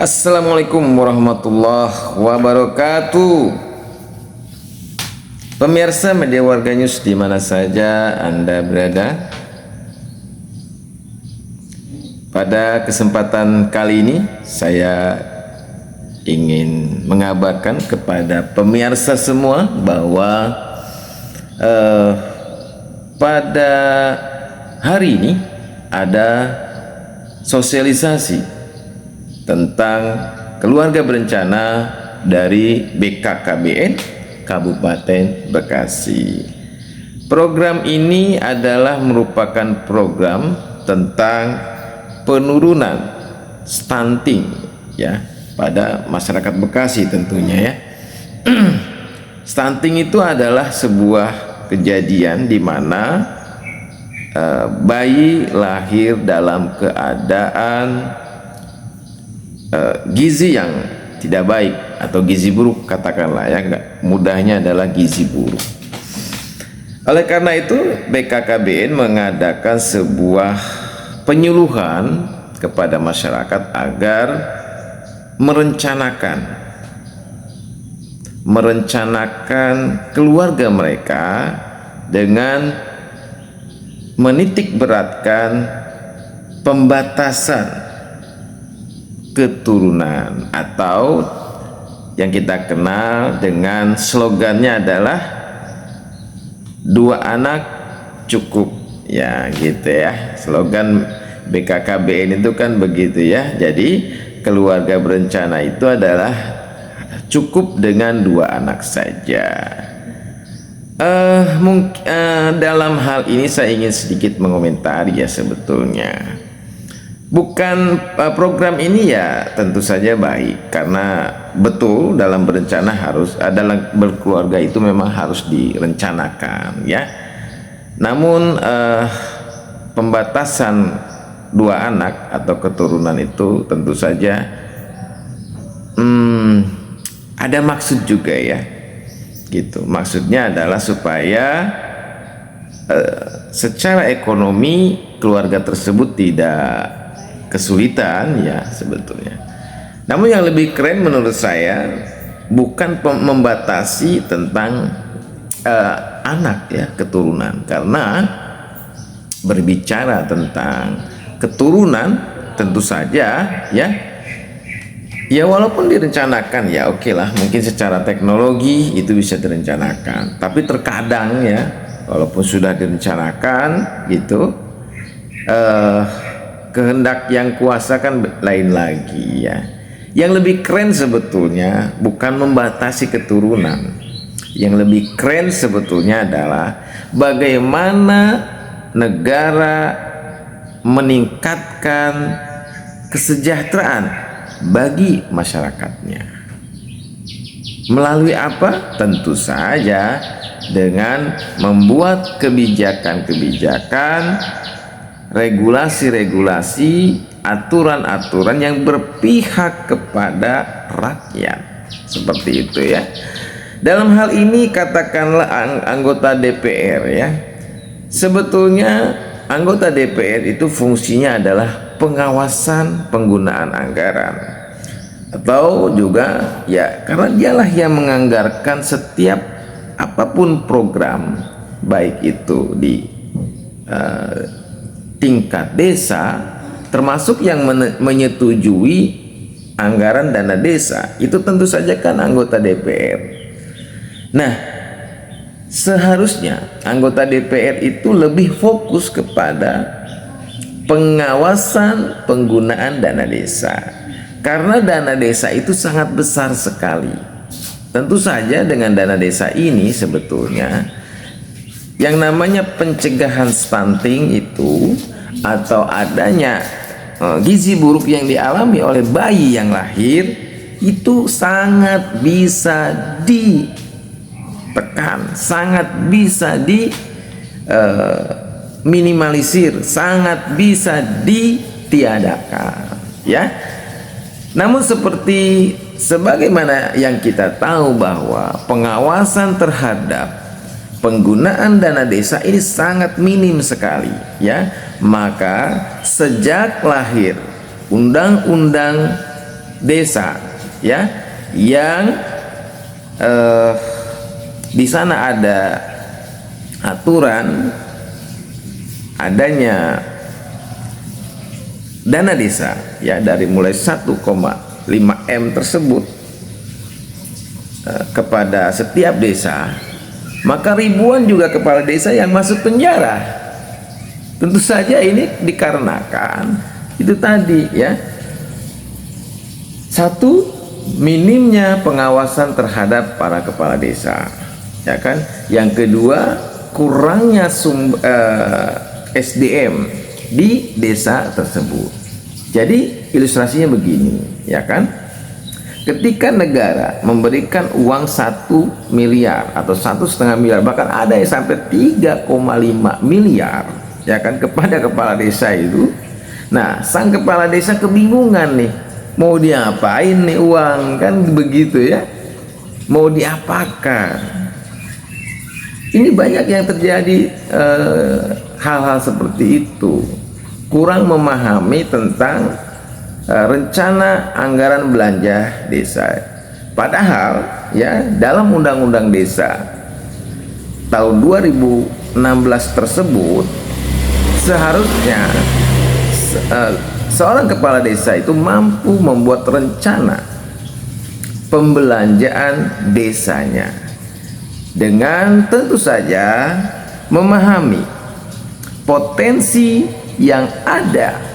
Assalamualaikum warahmatullahi wabarakatuh. Pemirsa Media Warga News di mana saja Anda berada, pada kesempatan kali ini saya ingin mengabarkan kepada pemirsa semua bahwa pada hari ini ada sosialisasi tentang keluarga berencana dari BKKBN Kabupaten Bekasi. Program ini adalah merupakan program tentang penurunan stunting ya pada masyarakat Bekasi tentunya ya. Stunting itu adalah sebuah kejadian di mana bayi lahir dalam keadaan gizi yang tidak baik atau gizi buruk, katakanlah ya, mudahnya adalah gizi buruk. Oleh karena itu BKKBN mengadakan sebuah penyuluhan kepada masyarakat agar merencanakan keluarga mereka dengan menitik beratkan pembatasan keturunan atau yang kita kenal dengan slogannya adalah 2 anak cukup ya, gitu ya. Slogan BKKBN itu kan begitu ya. Jadi keluarga berencana itu adalah cukup dengan 2 anak saja. Dalam hal ini saya ingin sedikit mengomentari ya, sebetulnya program ini ya tentu saja baik, karena betul dalam berencana dalam berkeluarga itu memang harus direncanakan ya. Namun pembatasan 2 anak atau keturunan itu tentu saja ada maksud juga ya, gitu. Maksudnya adalah supaya secara ekonomi keluarga tersebut tidak kesulitan ya sebetulnya. Namun yang lebih keren menurut saya bukan membatasi tentang anak ya, keturunan, karena berbicara tentang keturunan tentu saja ya walaupun direncanakan ya oke lah, mungkin secara teknologi itu bisa direncanakan, tapi terkadang ya walaupun sudah direncanakan gitu, kehendak yang kuasa kan lain lagi ya. Yang lebih keren sebetulnya bukan membatasi keturunan. Yang lebih keren sebetulnya adalah bagaimana negara meningkatkan kesejahteraan bagi masyarakatnya. Melalui apa? Tentu saja dengan membuat kebijakan-kebijakan, regulasi-regulasi, aturan-aturan yang berpihak kepada rakyat, seperti itu ya. Dalam hal ini katakanlah anggota DPR ya, sebetulnya anggota DPR itu fungsinya adalah pengawasan penggunaan anggaran, atau juga ya karena dialah yang menganggarkan setiap apapun program, baik itu di tingkat desa, termasuk yang menyetujui anggaran dana desa, itu tentu saja kan anggota DPR. Nah, seharusnya anggota DPR itu lebih fokus kepada pengawasan penggunaan dana desa, karena dana desa itu sangat besar sekali. Tentu saja dengan dana desa ini sebetulnya yang namanya pencegahan stunting itu atau adanya gizi buruk yang dialami oleh bayi yang lahir itu sangat bisa ditekan, sangat bisa minimalisir, sangat bisa ditiadakan ya. Namun sebagaimana yang kita tahu bahwa pengawasan terhadap penggunaan dana desa ini sangat minim sekali ya, maka sejak lahir Undang-Undang desa, ya, yang di sana ada aturan adanya dana desa, ya, dari mulai 1,5 M tersebut kepada setiap desa, maka ribuan juga kepala desa yang masuk penjara. Tentu saja ini dikarenakan itu tadi, ya, satu, minimnya pengawasan terhadap para kepala desa, ya kan. Yang kedua, kurangnya SDM di desa tersebut. Jadi ilustrasinya begini, ya kan. Ketika negara memberikan uang 1 miliar atau 1,5 miliar, bahkan ada yang sampai 3,5 miliar, ya kan, kepada kepala desa itu. Nah, sang kepala desa kebingungan nih, mau diapain nih uang, kan begitu, ya, mau diapakan. Ini banyak yang terjadi hal-hal seperti itu, kurang memahami tentang rencana anggaran belanja desa. Padahal, ya, dalam undang-undang desa tahun 2016 tersebut seharusnya seorang kepala desa itu mampu membuat rencana pembelanjaan desanya dengan tentu saja memahami potensi yang ada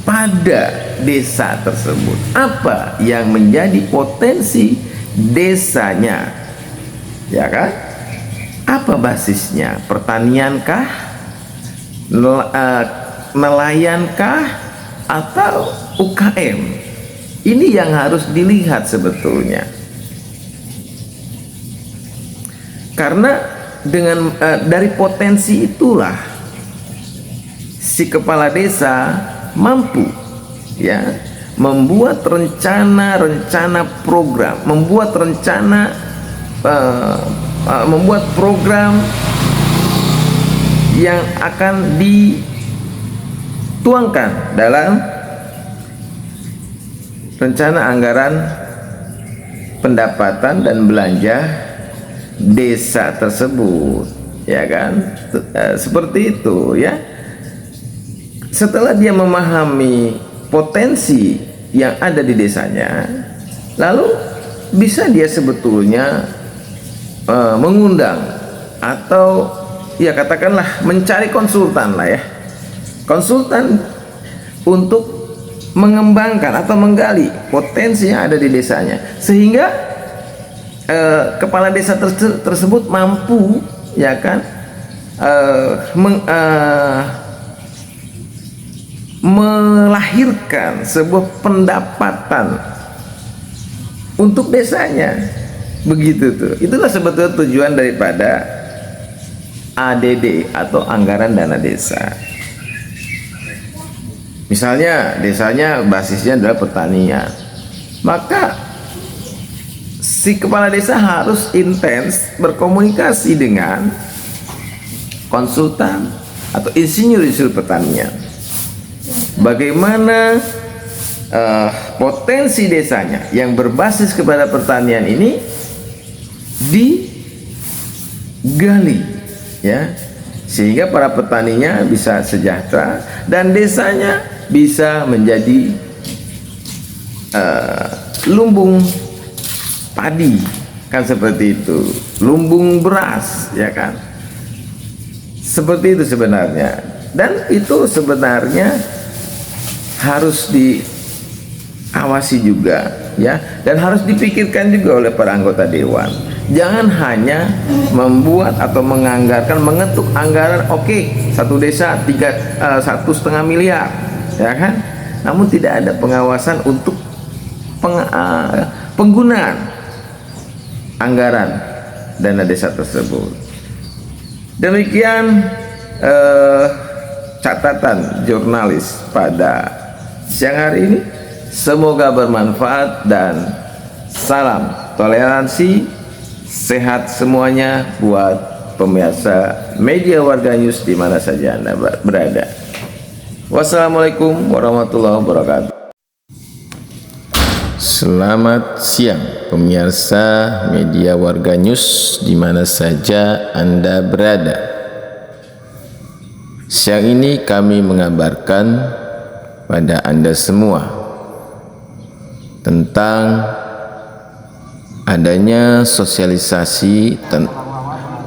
pada desa tersebut. Apa yang menjadi potensi desanya, ya kan? Apa basisnya? Pertaniankah, nelayankah, atau UKM? Ini yang harus dilihat sebetulnya. Karena dengan dari potensi itulah si kepala desa mampu, ya, membuat rencana program, membuat program yang akan dituangkan dalam rencana anggaran pendapatan dan belanja desa tersebut, ya kan. Seperti itu, ya. Setelah dia memahami potensi yang ada di desanya, lalu bisa dia sebetulnya mengundang atau, ya, katakanlah mencari konsultan lah, ya, konsultan untuk mengembangkan atau menggali potensi yang ada di desanya, sehingga kepala desa tersebut mampu, ya kan, melahirkan sebuah pendapatan untuk desanya. Begitu tuh. Itulah sebetulnya tujuan daripada ADD atau anggaran dana desa. Misalnya desanya basisnya adalah pertanian, maka si kepala desa harus intens berkomunikasi dengan konsultan atau insinyur pertanian. Bagaimana potensi desanya yang berbasis kepada pertanian ini digali, ya, sehingga para petaninya bisa sejahtera dan desanya bisa menjadi lumbung padi, kan seperti itu, lumbung beras, ya kan, seperti itu sebenarnya. Dan itu sebenarnya harus diawasi juga, ya, dan harus dipikirkan juga oleh para anggota dewan. Jangan hanya membuat atau menganggarkan, mengetuk anggaran, oke, satu desa 1,5 miliar, ya kan, namun tidak ada pengawasan untuk penggunaan anggaran dana desa tersebut. Demikian catatan jurnalis pada siang hari ini. Semoga bermanfaat dan salam toleransi, sehat semuanya buat pemirsa media Warga News di mana saja Anda berada. Wassalamualaikum warahmatullahi wabarakatuh. Selamat siang pemirsa media Warga News di mana saja Anda berada. Siang ini kami mengabarkan pada Anda semua tentang adanya sosialisasi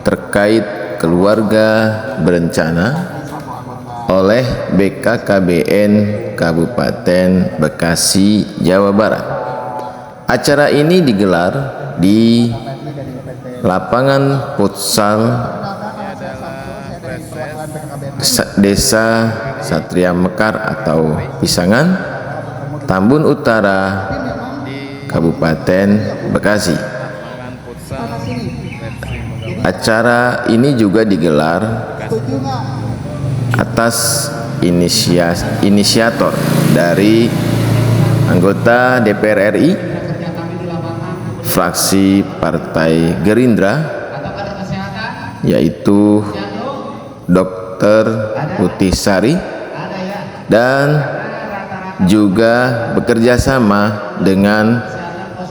terkait keluarga berencana oleh BKKBN Kabupaten Bekasi, Jawa Barat. Acara ini digelar di lapangan futsal Desa Satria Mekar atau Pisangan, Tambun Utara, Kabupaten Bekasi. Acara ini juga digelar atas inisiator dari anggota DPR RI fraksi Partai Gerindra, yaitu Dr. Putih Sari, dan juga bekerja sama dengan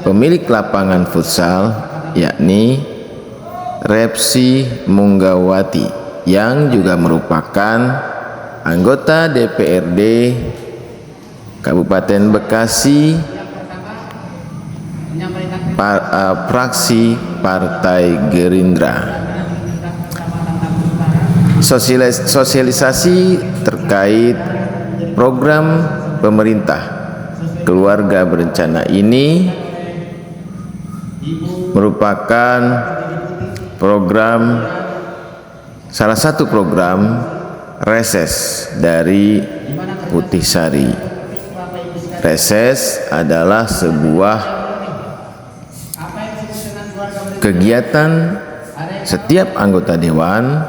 pemilik lapangan futsal yakni Repsi Munggawati yang juga merupakan anggota DPRD Kabupaten Bekasi fraksi Partai Gerindra. Sosialisasi terkait program pemerintah keluarga berencana ini merupakan salah satu program reses dari Putih Sari. Reses adalah sebuah kegiatan setiap anggota dewan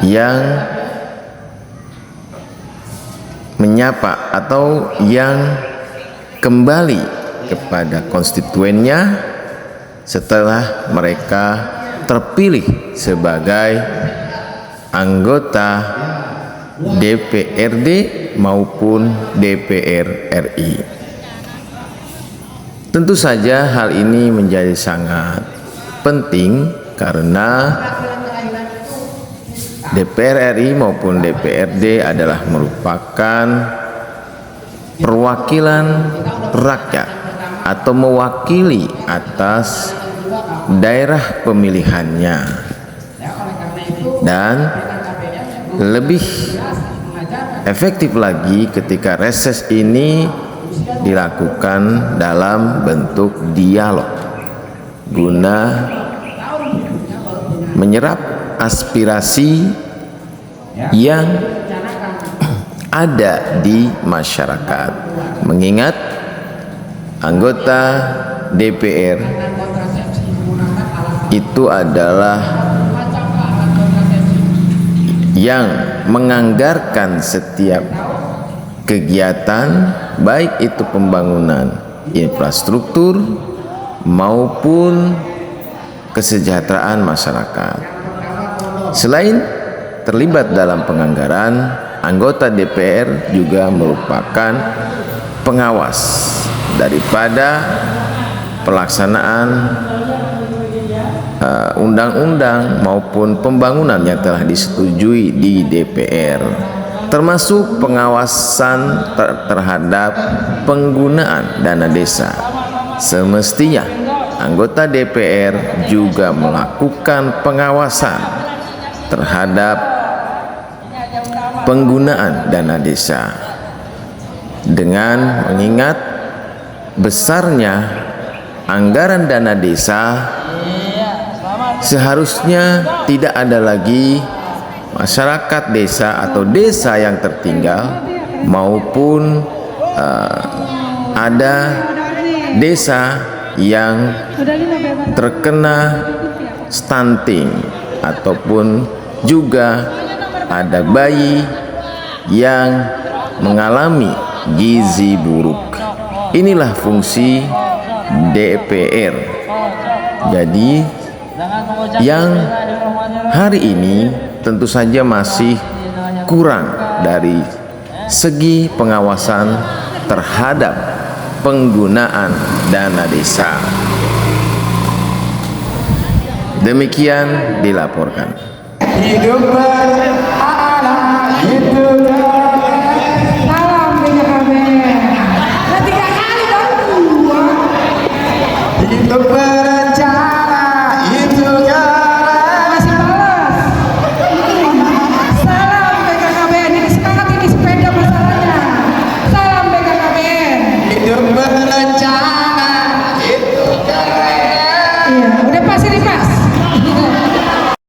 yang menyapa atau yang kembali kepada konstituennya setelah mereka terpilih sebagai anggota DPRD maupun DPR RI. Tentu saja hal ini menjadi sangat penting karena DPR RI maupun DPRD adalah merupakan perwakilan rakyat atau mewakili atas daerah pemilihannya, dan lebih efektif lagi ketika reses ini dilakukan dalam bentuk dialog guna menyerap aspirasi yang ada di masyarakat, mengingat anggota DPR itu adalah yang menganggarkan setiap kegiatan, baik itu pembangunan infrastruktur maupun kesejahteraan masyarakat. Selain terlibat dalam penganggaran, anggota DPR juga merupakan pengawas daripada pelaksanaan undang-undang maupun pembangunan yang telah disetujui di DPR, termasuk pengawasan terhadap penggunaan dana desa. Semestinya anggota DPR juga melakukan pengawasan terhadap penggunaan dana desa dengan mengingat besarnya anggaran dana desa. Seharusnya tidak ada lagi masyarakat desa atau desa yang tertinggal maupun ada desa yang terkena stunting ataupun juga ada bayi yang mengalami gizi buruk. Inilah fungsi DPR. Jadi yang hari ini tentu saja masih kurang dari segi pengawasan terhadap penggunaan dana desa. Demikian dilaporkan. Hidup beranak, hidup